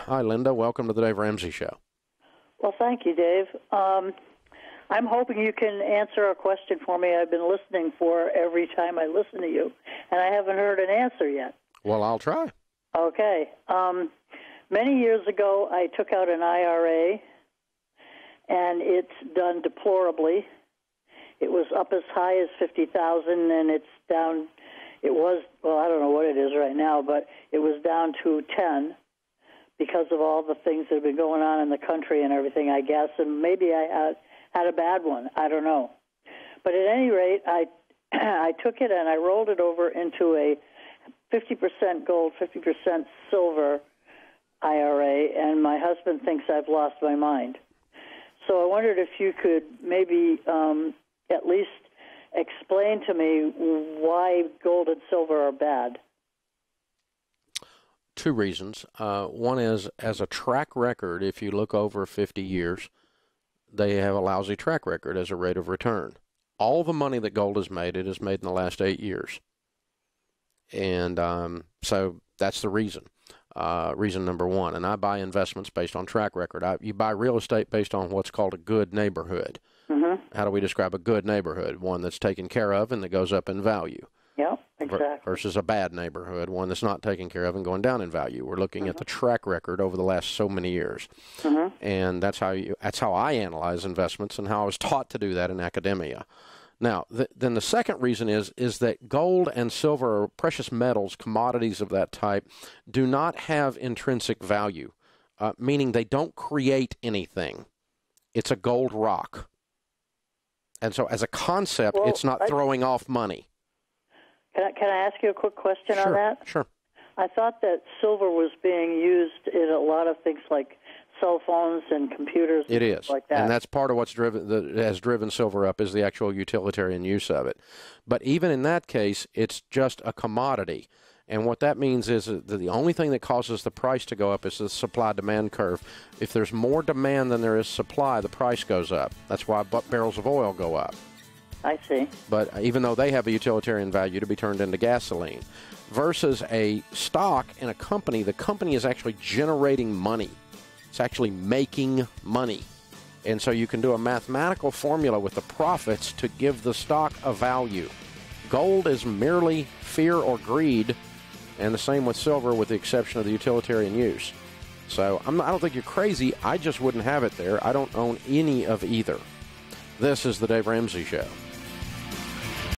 Hi, Linda. Welcome to the Dave Ramsey Show. Well, thank you, Dave. I'm hoping you can answer a question for me I've been listening for every time I listen to you, and I haven't heard an answer yet. Well, I'll try. Okay. Many years ago, I took out an IRA, and it's done deplorably. It was up as high as $50,000, and it's down. It was, well, I don't know what it is right now, but it was down to 10 because of all the things that have been going on in the country and everything, I guess, and maybe I had a bad one. I don't know. But at any rate, I took it and I rolled it over into a 50% gold, 50% silver IRA, and my husband thinks I've lost my mind. So I wondered if you could maybe at least explain to me why gold and silver are bad. Two reasons. One is, as a track record, if you look over 50 years, they have a lousy track record as a rate of return. All the money that gold has made, it has made in the last 8 years. And so that's the reason. Reason number one. And I buy investments based on track record. You buy real estate based on what's called a good neighborhood. Mm-hmm. How do we describe a good neighborhood? One that's taken care of and that goes up in value. Yeah, exactly. Versus a bad neighborhood, one that's not taken care of and going down in value. We're looking at the track record over the last so many years. And that's how I analyze investments and how I was taught to do that in academia. Now, then the second reason is that gold and silver, or precious metals, commodities of that type, do not have intrinsic value, meaning they don't create anything. It's a gold rock. And so as a concept, it's not throwing off money. Can I ask you a quick question on that? Sure. I thought that silver was being used in a lot of things like cell phones and computers. It is, like that. And that's part of what's has driven silver up is the actual utilitarian use of it. But even in that case, it's just a commodity. And what that means is that the only thing that causes the price to go up is the supply-demand curve. If there's more demand than there is supply, the price goes up. That's why barrels of oil go up. I see. But even though they have a utilitarian value to be turned into gasoline, versus a stock in a company, the company is actually generating money. It's actually making money. And so you can do a mathematical formula with the profits to give the stock a value. Gold is merely fear or greed, and the same with silver with the exception of the utilitarian use. So I don't think you're crazy. I just wouldn't have it there. I don't own any of either. This is the Dave Ramsey Show.